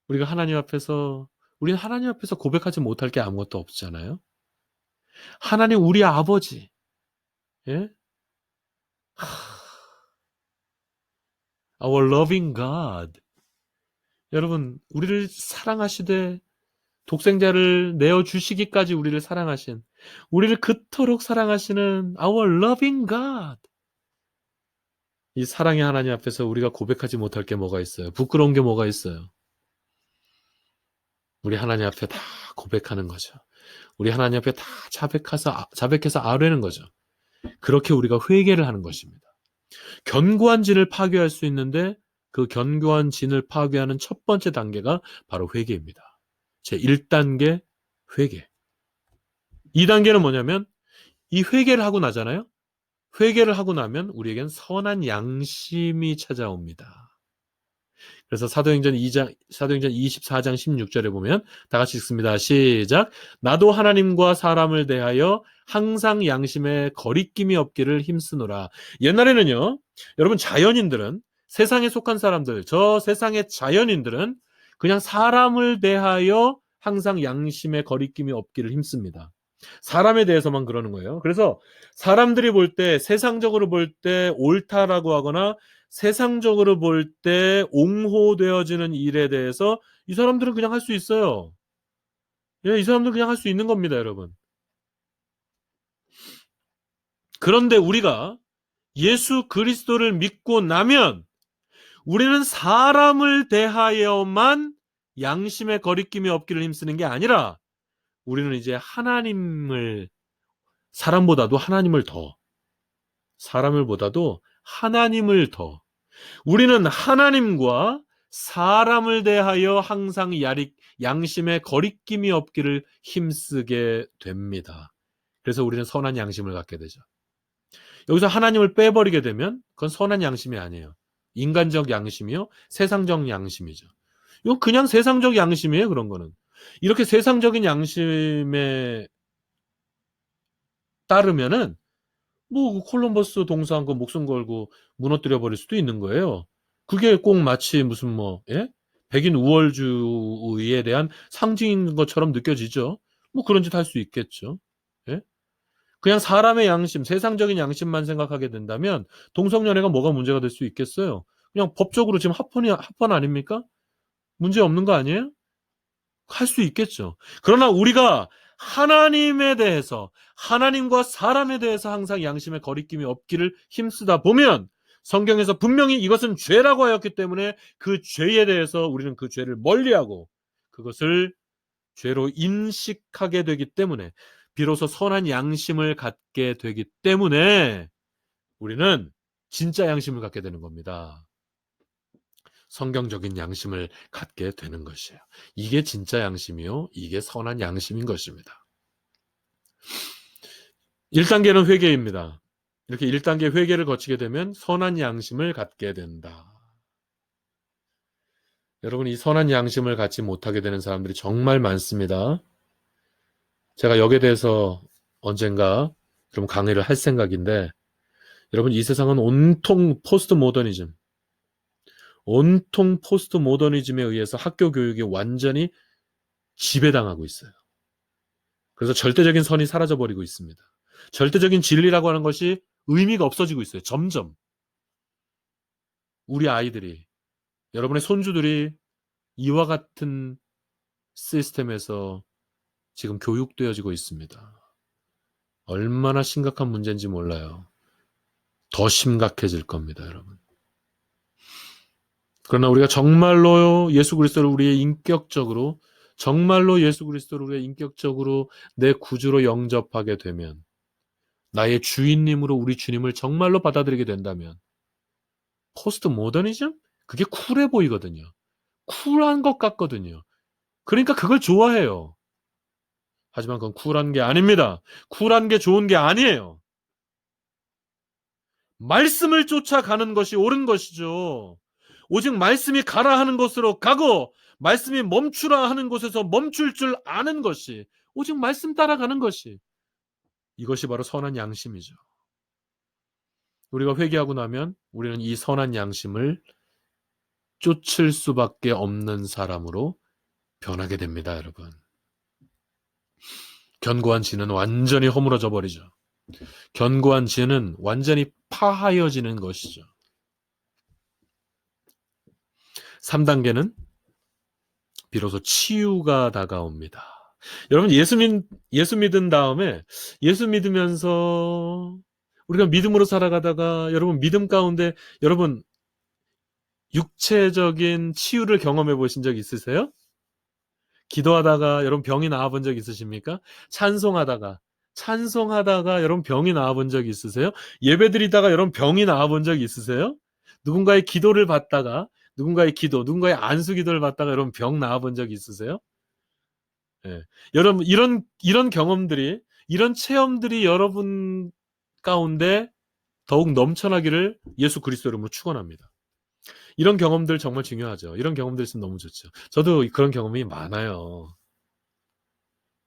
우리는 하나님 앞에서 고백하지 못할 게 아무것도 없잖아요. 하나님 우리 아버지, 예? Our loving God. 여러분, 우리를 사랑하시되 독생자를 내어주시기까지 우리를 사랑하신, 우리를 그토록 사랑하시는 Our loving God. 이 사랑의 하나님 앞에서 우리가 고백하지 못할 게 뭐가 있어요? 부끄러운 게 뭐가 있어요? 우리 하나님 앞에 다 고백하는 거죠. 우리 하나님 앞에 다 자백해서 아뢰는 거죠. 그렇게 우리가 회개를 하는 것입니다. 견고한 진을 파괴할 수 있는데 그 견고한 진을 파괴하는 첫 번째 단계가 바로 회개입니다. 제 1단계 회개. 2단계는 뭐냐면 이 회개를 하고 나잖아요. 회개를 하고 나면 우리에겐 선한 양심이 찾아옵니다. 그래서 사도행전 24장 16절에 보면 다 같이 읽습니다. 시작. 나도 하나님과 사람을 대하여 항상 양심에 거리낌이 없기를 힘쓰노라. 옛날에는요, 여러분 자연인들은 세상에 속한 사람들, 저 세상의 자연인들은 그냥 사람을 대하여 항상 양심에 거리낌이 없기를 힘씁니다. 사람에 대해서만 그러는 거예요. 그래서 사람들이 볼 때, 세상적으로 볼 때 옳다라고 하거나 세상적으로 볼 때 옹호되어지는 일에 대해서 이 사람들은 그냥 할 수 있어요. 예, 이 사람들은 그냥 할 수 있는 겁니다, 여러분. 그런데 우리가 예수 그리스도를 믿고 나면 우리는 사람을 대하여만 양심의 거리낌이 없기를 힘쓰는 게 아니라 우리는 이제 사람보다도 하나님을 더, 우리는 하나님과 사람을 대하여 항상 양심에 거리낌이 없기를 힘쓰게 됩니다. 그래서 우리는 선한 양심을 갖게 되죠. 여기서 하나님을 빼버리게 되면 그건 선한 양심이 아니에요. 인간적 양심이요, 세상적 양심이죠. 이건 그냥 세상적 양심이에요. 그런 거는 이렇게 세상적인 양심에 따르면은 뭐 콜럼버스 동서한 거 목숨 걸고 무너뜨려 버릴 수도 있는 거예요. 그게 꼭 마치 무슨 백인 우월주의에 대한 상징인 것처럼 느껴지죠. 뭐 그런 짓 할 수 있겠죠. 예? 그냥 사람의 양심, 세상적인 양심만 생각하게 된다면 동성연애가 뭐가 문제가 될 수 있겠어요? 그냥 법적으로 지금 합헌 아닙니까? 문제 없는 거 아니에요? 할 수 있겠죠. 그러나 우리가 하나님에 대해서, 하나님과 사람에 대해서 항상 양심의 거리낌이 없기를 힘쓰다 보면 성경에서 분명히 이것은 죄라고 하였기 때문에 그 죄에 대해서 우리는 그 죄를 멀리하고 그것을 죄로 인식하게 되기 때문에 비로소 선한 양심을 갖게 되기 때문에 우리는 진짜 양심을 갖게 되는 겁니다. 성경적인 양심을 갖게 되는 것이에요. 이게 진짜 양심이요. 이게 선한 양심인 것입니다. 1단계는 회개입니다. 이렇게 1단계 회개를 거치게 되면 선한 양심을 갖게 된다. 여러분, 이 선한 양심을 갖지 못하게 되는 사람들이 정말 많습니다. 제가 여기에 대해서 언젠가 좀 강의를 할 생각인데, 여러분, 이 세상은 온통 포스트 모더니즘에 의해서 학교 교육이 완전히 지배당하고 있어요. 그래서 절대적인 선이 사라져버리고 있습니다. 절대적인 진리라고 하는 것이 의미가 없어지고 있어요. 점점. 우리 아이들이, 여러분의 손주들이 이와 같은 시스템에서 지금 교육되어지고 있습니다. 얼마나 심각한 문제인지 몰라요. 더 심각해질 겁니다, 여러분. 그러나 우리가 정말로 예수 그리스도를 정말로 예수 그리스도를 우리의 인격적으로 내 구주로 영접하게 되면, 나의 주인님으로 우리 주님을 정말로 받아들이게 된다면, 포스트 모더니즘? 그게 쿨해 보이거든요. 쿨한 것 같거든요. 그러니까 그걸 좋아해요. 하지만 그건 쿨한 게 아닙니다. 쿨한 게 좋은 게 아니에요. 말씀을 쫓아가는 것이 옳은 것이죠. 오직 말씀이 가라 하는 곳으로 가고 말씀이 멈추라 하는 곳에서 멈출 줄 아는 것이, 오직 말씀 따라가는 것이, 이것이 바로 선한 양심이죠. 우리가 회개하고 나면 우리는 이 선한 양심을 쫓을 수밖에 없는 사람으로 변하게 됩니다, 여러분. 견고한 진은 완전히 허물어져 버리죠. 견고한 진은 완전히 파하여지는 것이죠. 3단계는 비로소 치유가 다가옵니다. 여러분, 예수 믿은 다음에, 예수 믿으면서 우리가 믿음으로 살아가다가 여러분 믿음 가운데 여러분 육체적인 치유를 경험해 보신 적 있으세요? 기도하다가 여러분 병이 나아 본 적 있으십니까? 찬송하다가 여러분 병이 나아 본 적 있으세요? 예배드리다가 여러분 병이 나아 본 적 있으세요? 누군가의 기도를 받다가 누군가의 안수 기도를 받다가 여러분 병 나아 본 적 있으세요? 예. 여러분 이런 경험들이, 이런 체험들이 여러분 가운데 더욱 넘쳐나기를 예수 그리스도 이름으로 축원합니다. 이런 경험들 정말 중요하죠. 이런 경험들 있으면 너무 좋죠. 저도 그런 경험이 많아요.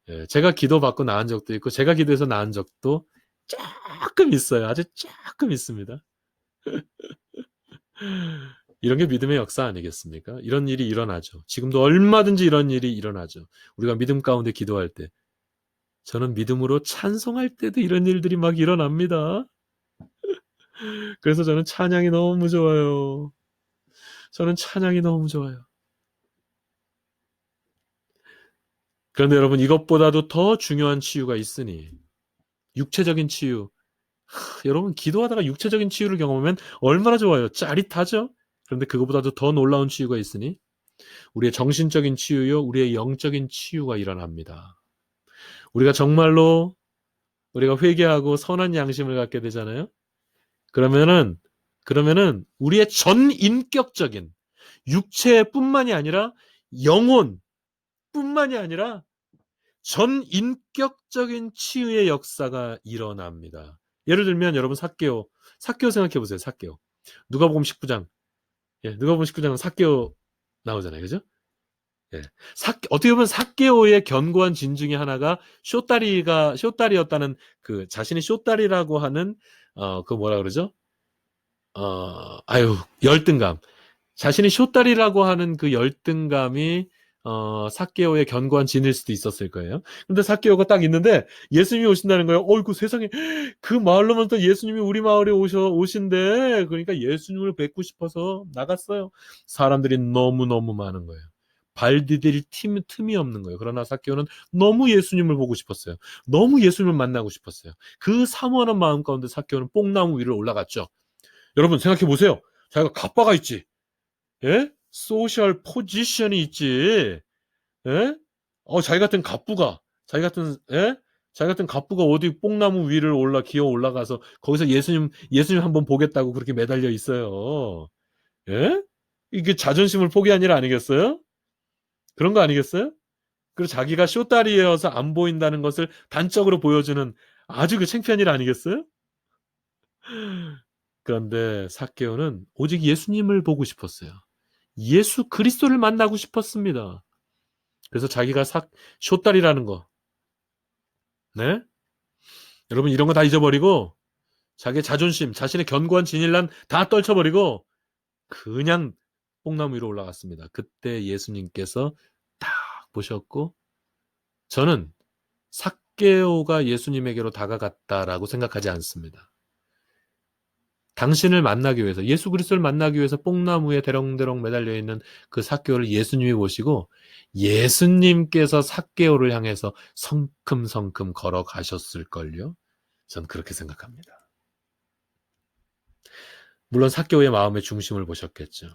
예, 제가 기도받고 나은 적도 있고 제가 기도해서 나은 적도 조금 있어요. 아주 조금 있습니다. 이런 게 믿음의 역사 아니겠습니까? 이런 일이 일어나죠. 지금도 얼마든지 이런 일이 일어나죠. 우리가 믿음 가운데 기도할 때, 저는 믿음으로 찬송할 때도 이런 일들이 막 일어납니다. 그래서 저는 찬양이 너무 좋아요. 저는 찬양이 너무 좋아요. 그런데 여러분, 이것보다도 더 중요한 치유가 있으니, 육체적인 치유. 여러분, 기도하다가 육체적인 치유를 경험하면 얼마나 좋아요. 짜릿하죠? 그런데 그것보다도 더 놀라운 치유가 있으니 우리의 정신적인 치유요, 우리의 영적인 치유가 일어납니다. 우리가 정말로 우리가 회개하고 선한 양심을 갖게 되잖아요. 그러면은 그러면은 우리의 전인격적인 육체뿐만이 아니라 영혼뿐만이 아니라 전인격적인 치유의 역사가 일어납니다. 예를 들면 여러분 삭개오 생각해 보세요. 삭개오. 누가복음 19장. 예, 누가복음 19장은 삭개오 나오잖아요. 그죠? 예. 어떻게 보면 삭개오의 견고한 진 중에 하나가 쇼다리였다는 그 자신이 쇼다리라고 하는 그 뭐라 그러죠? 열등감. 자신이 쇼다리라고 하는 그 열등감이 삭개오의 견고한 진일 수도 있었을 거예요. 근데 삭개오가 딱 있는데 예수님이 오신다는 거예요. 어이구 세상에 그 마을로만 또 예수님이 우리 마을에 오신대. 그러니까 예수님을 뵙고 싶어서 나갔어요. 사람들이 너무너무 많은 거예요. 발 디딜 틈이 없는 거예요. 그러나 삭개오는 너무 예수님을 보고 싶었어요. 너무 예수님을 만나고 싶었어요. 그 사모하는 마음 가운데 삭개오는 뽕나무 위를 올라갔죠. 여러분 생각해 보세요. 자기가 갑바가 있지. 예? 소셜 포지션이 있지. 예? 자기 같은 갑부가, 예? 자기 같은 갑부가 어디 뽕나무 위를 기어 올라가서 거기서 예수님 한번 보겠다고 그렇게 매달려 있어요. 예? 이게 자존심을 포기한 일 아니겠어요? 그런 거 아니겠어요? 그리고 자기가 쇼다리여서 안 보인다는 것을 단적으로 보여주는 아주 그 창피한 일 아니겠어요? 그런데 삭개오는 오직 예수님을 보고 싶었어요. 예수 그리스도를 만나고 싶었습니다. 그래서 자기가 쇼다리라는 거, 네? 여러분 이런 거 다 잊어버리고 자기의 자존심, 자신의 견고한 진일란 다 떨쳐버리고 그냥 뽕나무 위로 올라갔습니다. 그때 예수님께서 딱 보셨고 저는 삭개오가 예수님에게로 다가갔다라고 생각하지 않습니다. 당신을 만나기 위해서 예수 그리스도를 만나기 위해서 뽕나무에 대렁대렁 매달려 있는 그 삭개오를 예수님이 보시고 예수님께서 삭개오를 향해서 성큼성큼 걸어가셨을걸요. 전 그렇게 생각합니다. 물론 삭개오의 마음의 중심을 보셨겠죠.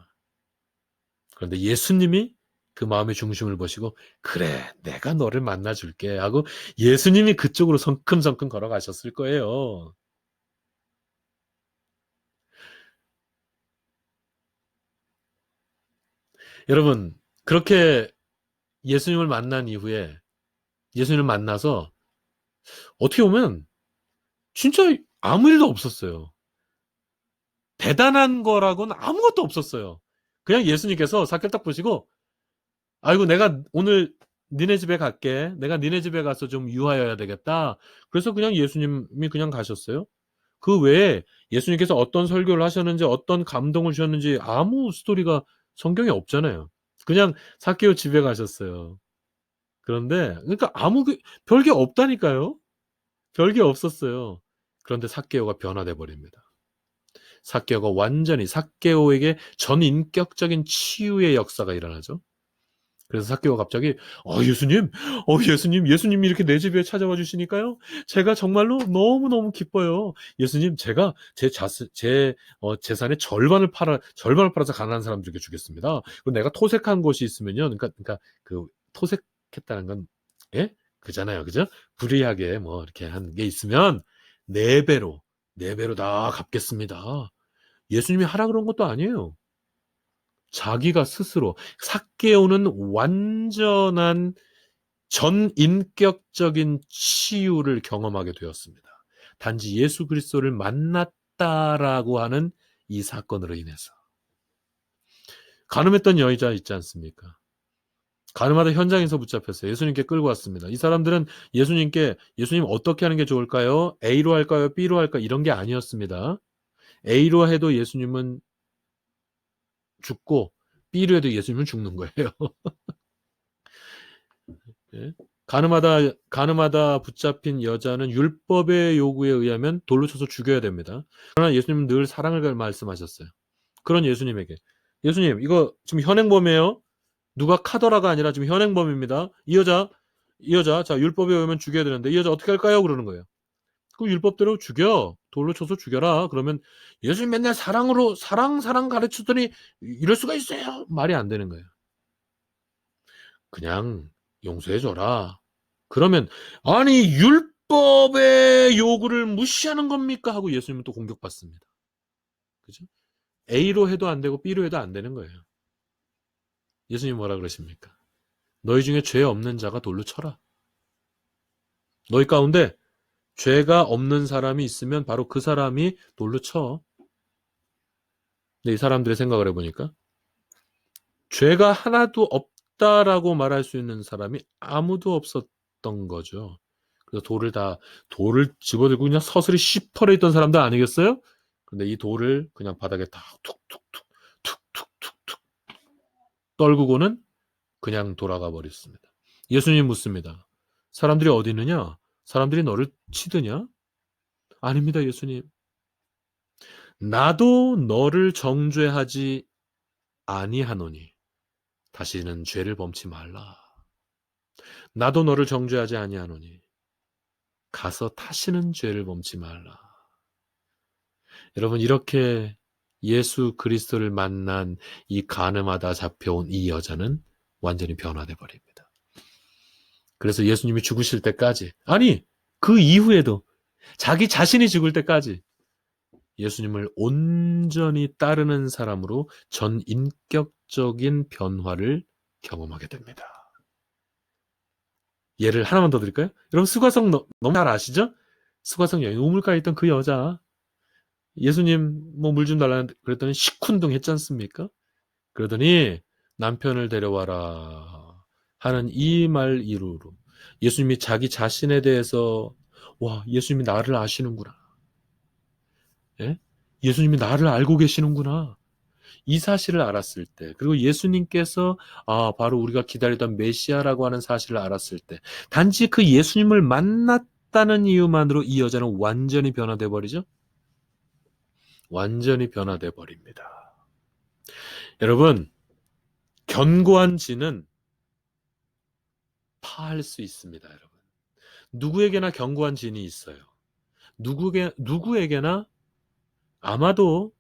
그런데 예수님이 그 마음의 중심을 보시고 그래 내가 너를 만나줄게 하고 예수님이 그쪽으로 성큼성큼 걸어가셨을 거예요. 여러분 그렇게 예수님을 만난 이후에 예수님을 만나서 어떻게 보면 진짜 아무 일도 없었어요. 대단한 거라고는 아무것도 없었어요. 그냥 예수님께서 삭개를 딱 보시고 아이고 내가 오늘 니네 집에 갈게. 내가 니네 집에 가서 좀 유하여야 되겠다. 그래서 그냥 예수님이 그냥 가셨어요. 그 외에 예수님께서 어떤 설교를 하셨는지 어떤 감동을 주셨는지 아무 스토리가 성경에 없잖아요. 그냥 삭개오 집에 가셨어요. 그런데 그러니까 별게 없다니까요. 별게 없었어요. 그런데 삭개오가 변화돼 버립니다. 삭개오가 완전히 삭개오에게 전인격적인 치유의 역사가 일어나죠. 그래서 삭개오가 갑자기 예수님이 이렇게 내 집에 찾아와 주시니까요. 제가 정말로 너무너무 기뻐요. 예수님, 제가 제 재산의 절반을 팔아서 가난한 사람들에게 주겠습니다. 그리고 내가 토색한 곳이 있으면요. 그러니까 그 토색했다는 건 예? 그잖아요. 그죠? 불이하게 뭐 이렇게 한 게 있으면 네 배로 다 갚겠습니다. 예수님이 하라 그런 것도 아니에요. 자기가 스스로 삭개오는 완전한 전인격적인 치유를 경험하게 되었습니다. 단지 예수 그리스도를 만났다라고 하는 이 사건으로 인해서. 간음했던 여자 있지 않습니까? 간음하다 현장에서 붙잡혔어요. 예수님께 끌고 왔습니다. 이 사람들은 예수님 어떻게 하는 게 좋을까요? A로 할까요? B로 할까요? 이런 게 아니었습니다. A로 해도 예수님은 죽고 B로 해도 예수님은 죽는 거예요. 예? 가늠하다 붙잡힌 여자는 율법의 요구에 의하면 돌로 쳐서 죽여야 됩니다. 그러나 예수님은 늘 사랑을 말씀하셨어요. 그런 예수님에게 예수님 이거 지금 현행범이에요. 누가 카더라가 아니라 지금 현행범입니다. 이 여자 자 율법에 의하면 죽여야 되는데 이 여자 어떻게 할까요? 그러는 거예요. 그 율법대로 죽여. 돌로 쳐서 죽여라. 그러면 예수님 맨날 사랑 가르치더니 이럴 수가 있어요. 말이 안 되는 거예요. 그냥 용서해줘라. 그러면 아니 율법의 요구를 무시하는 겁니까? 하고 예수님은 또 공격받습니다. 그죠? A로 해도 안 되고 B로 해도 안 되는 거예요. 예수님 뭐라 그러십니까? 너희 중에 죄 없는 자가 돌로 쳐라. 너희 가운데 죄가 없는 사람이 있으면 바로 그 사람이 돌로 쳐. 근데 이 사람들의 생각을 해보니까 죄가 하나도 없다라고 말할 수 있는 사람이 아무도 없었던 거죠. 그래서 돌을 집어들고 그냥 서슬이 씹어려 있던 사람들 아니겠어요? 근데 이 돌을 그냥 바닥에 다 툭툭툭 툭툭툭툭 떨구고는 그냥 돌아가 버렸습니다. 예수님 묻습니다. 사람들이 어디 있느냐? 사람들이 너를 치드냐? 아닙니다, 예수님. 나도 너를 정죄하지 아니하노니 다시는 죄를 범치 말라. 나도 너를 정죄하지 아니하노니 가서 다시는 죄를 범치 말라. 여러분, 이렇게 예수 그리스도를 만난 이 간음하다 잡혀온 이 여자는 완전히 변화돼 버립니다. 그래서 예수님이 죽으실 때까지, 아니 그 이후에도 자기 자신이 죽을 때까지 예수님을 온전히 따르는 사람으로 전인격적인 변화를 경험하게 됩니다. 예를 하나만 더 드릴까요? 여러분, 수가성 너무 잘 아시죠? 수가성 여인 우물가에 있던 그 여자, 예수님 뭐 물 좀 달라 그랬더니 시큰둥 했지 않습니까? 그러더니 남편을 데려와라 하는 이 말 이후로 예수님이 자기 자신에 대해서, 와, 예수님이 나를 아시는구나. 예? 예수님이 나를 알고 계시는구나. 이 사실을 알았을 때, 그리고 예수님께서 바로 우리가 기다리던 메시아라고 하는 사실을 알았을 때, 단지 그 예수님을 만났다는 이유만으로 이 여자는 완전히 변화돼 버리죠. 완전히 변화돼 버립니다. 여러분, 견고한 진은 파할 수 있습니다. 여러분, 누구에게나 견고한 진이 있어요. 누구에게나 아마도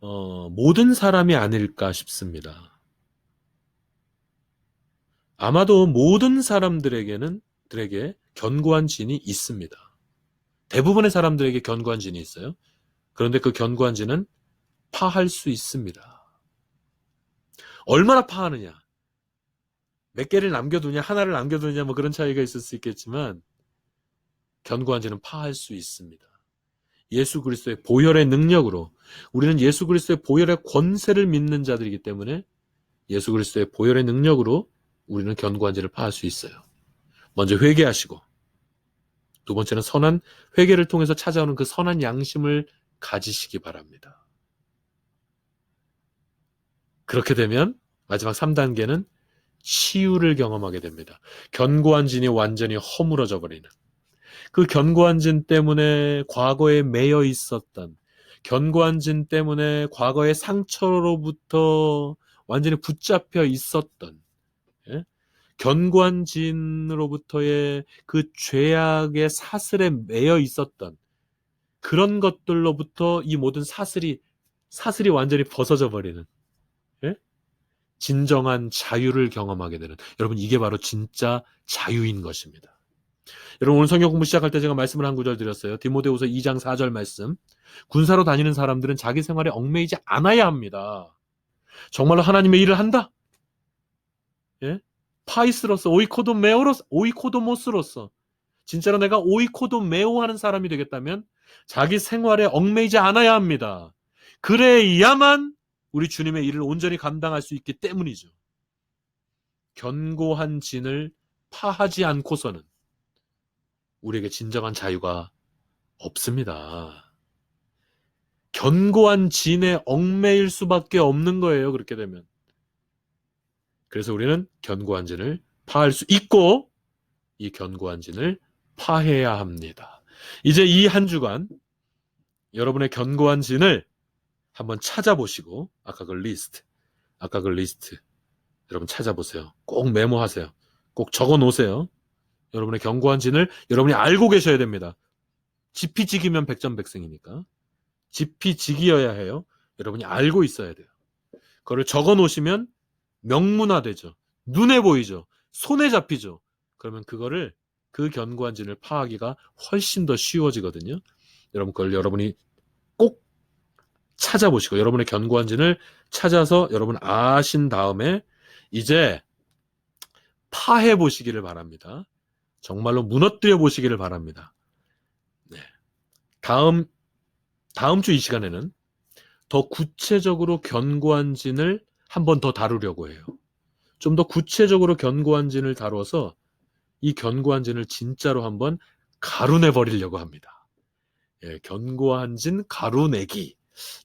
모든 사람이 아닐까 싶습니다. 아마도 모든 사람들에게 견고한 진이 있습니다. 대부분의 사람들에게 견고한 진이 있어요. 그런데 그 견고한 진은 파할 수 있습니다. 얼마나 파하느냐, 몇 개를 남겨두냐, 하나를 남겨두냐, 뭐 그런 차이가 있을 수 있겠지만 견고한 진은 파할 수 있습니다. 예수 그리스도의 보혈의 능력으로, 우리는 예수 그리스도의 보혈의 권세를 믿는 자들이기 때문에 예수 그리스도의 보혈의 능력으로 우리는 견고한 진을 파할 수 있어요. 먼저 회개하시고, 두 번째는 선한 회개를 통해서 찾아오는 그 선한 양심을 가지시기 바랍니다. 그렇게 되면 마지막 3단계는 치유를 경험하게 됩니다. 견고한 진이 완전히 허물어져 버리는, 그 견고한 진 때문에 과거에 매여 있었던, 견고한 진 때문에 과거의 상처로부터 완전히 붙잡혀 있었던, 예? 견고한 진으로부터의 그 죄악의 사슬에 매여 있었던 그런 것들로부터 이 모든 사슬이 완전히 벗어져 버리는, 예? 진정한 자유를 경험하게 되는, 여러분, 이게 바로 진짜 자유인 것입니다. 여러분, 오늘 성경 공부 시작할 때 제가 말씀을 한 구절 드렸어요. 디모데후서 2장 4절 말씀. 군사로 다니는 사람들은 자기 생활에 얽매이지 않아야 합니다. 정말로 하나님의 일을 한다? 예? 파이스로서, 오이코도모스로서 진짜로 내가 오이코도메오 하는 사람이 되겠다면 자기 생활에 얽매이지 않아야 합니다. 그래야만 우리 주님의 일을 온전히 감당할 수 있기 때문이죠. 견고한 진을 파하지 않고서는 우리에게 진정한 자유가 없습니다. 견고한 진에 얽매일 수밖에 없는 거예요. 그렇게 되면. 그래서 우리는 견고한 진을 파할 수 있고 이 견고한 진을 파해야 합니다. 이제 이 한 주간 여러분의 견고한 진을 한번 찾아보시고, 아까 그 리스트 여러분 찾아보세요. 꼭 메모하세요. 꼭 적어 놓으세요. 여러분의 견고한 진을 여러분이 알고 계셔야 됩니다. 지피지기면 백전백승이니까 지피지기여야 해요. 여러분이 알고 있어야 돼요. 그거를 적어 놓으시면 명문화되죠. 눈에 보이죠. 손에 잡히죠. 그러면 그 견고한 진을 파하기가 훨씬 더 쉬워지거든요. 여러분, 그걸 여러분이 꼭 찾아보시고 여러분의 견고한 진을 찾아서 여러분 아신 다음에 이제 파해 보시기를 바랍니다. 정말로 무너뜨려 보시기를 바랍니다. 네. 다음 주 이 시간에는 더 구체적으로 견고한 진을 한 번 더 다루려고 해요. 좀 더 구체적으로 견고한 진을 다뤄서 이 견고한 진을 진짜로 한번 가루내 버리려고 합니다. 예, 견고한 진 가루내기.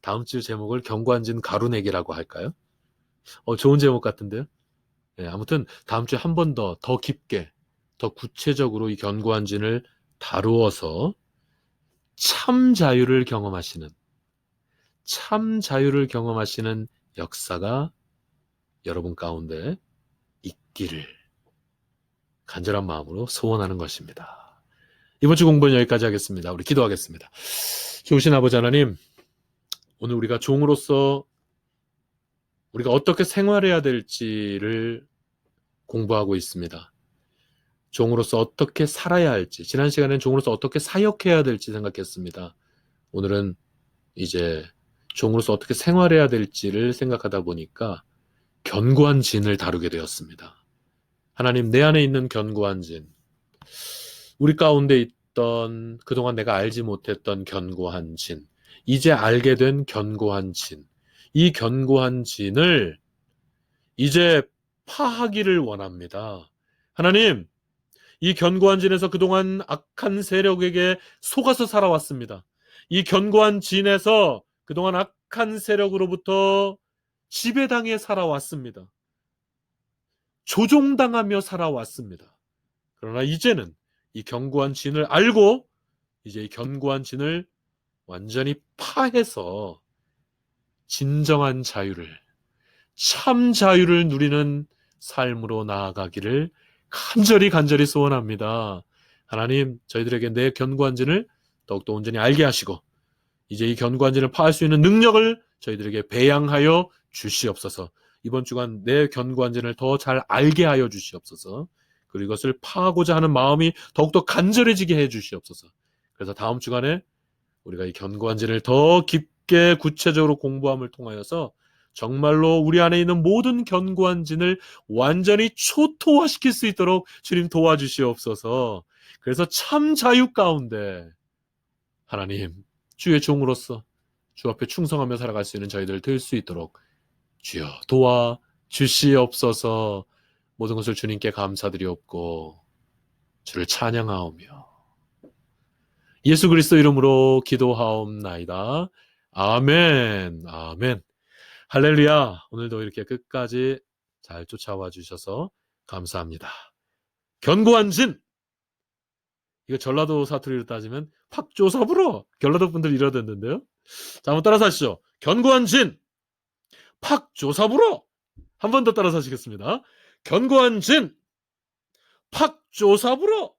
다음 주 제목을 견고한 진 가루내기라고 할까요? 좋은 제목 같은데요? 예, 아무튼 다음 주에 한 번 더 깊게, 더 구체적으로 이 견고한 진을 다루어서 참 자유를 경험하시는, 참 자유를 경험하시는 역사가 여러분 가운데 있기를 간절한 마음으로 소원하는 것입니다. 이번 주 공부는 여기까지 하겠습니다. 우리 기도하겠습니다. 좋으신 아버지 하나님, 오늘 우리가 종으로서 우리가 어떻게 생활해야 될지를 공부하고 있습니다. 종으로서 어떻게 살아야 할지, 지난 시간엔 종으로서 어떻게 사역해야 될지 생각했습니다. 오늘은 이제 종으로서 어떻게 생활해야 될지를 생각하다 보니까 견고한 진을 다루게 되었습니다. 하나님, 내 안에 있는 견고한 진, 우리 가운데 있던 그동안 내가 알지 못했던 견고한 진, 이제 알게 된 견고한 진, 이 견고한 진을 이제 파하기를 원합니다. 하나님, 이 견고한 진에서 그동안 악한 세력에게 속아서 살아왔습니다. 이 견고한 진에서 그동안 악한 세력으로부터 지배당해 살아왔습니다. 조종당하며 살아왔습니다. 그러나 이제는 이 견고한 진을 알고 이제 이 견고한 진을 완전히 파해서 진정한 자유를, 참 자유를 누리는 삶으로 나아가기를 간절히 소원합니다. 하나님, 저희들에게 내 견고한 진을 더욱더 온전히 알게 하시고 이제 이 견고한 진을 파할 수 있는 능력을 저희들에게 배양하여 주시옵소서. 이번 주간 내 견고한 진을 더 잘 알게 하여 주시옵소서. 그리고 이것을 파하고자 하는 마음이 더욱더 간절해지게 해 주시옵소서. 그래서 다음 주간에 우리가 이 견고한 진을 더 깊게 구체적으로 공부함을 통하여서 정말로 우리 안에 있는 모든 견고한 진을 완전히 초토화시킬 수 있도록 주님 도와주시옵소서. 그래서 참 자유 가운데 하나님, 주의 종으로서 주 앞에 충성하며 살아갈 수 있는 저희들 될 수 있도록 주여 도와 주시옵소서. 모든 것을 주님께 감사드리옵고 주를 찬양하오며 예수 그리스도 이름으로 기도하옵나이다. 아멘. 아멘. 할렐루야. 오늘도 이렇게 끝까지 잘 쫓아와 주셔서 감사합니다. 견고한 진. 이거 전라도 사투리로 따지면 팍조사불어. 전라도 분들 이러던데요. 자, 한번 따라서 하시죠. 견고한 진. 팍조사불어. 한 번 더 따라서 하시겠습니다. 견고한 진. 팍조사불어.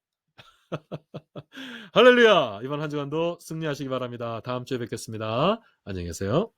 할렐루야. 이번 한 주간도 승리하시기 바랍니다. 다음 주에 뵙겠습니다. 안녕히 계세요.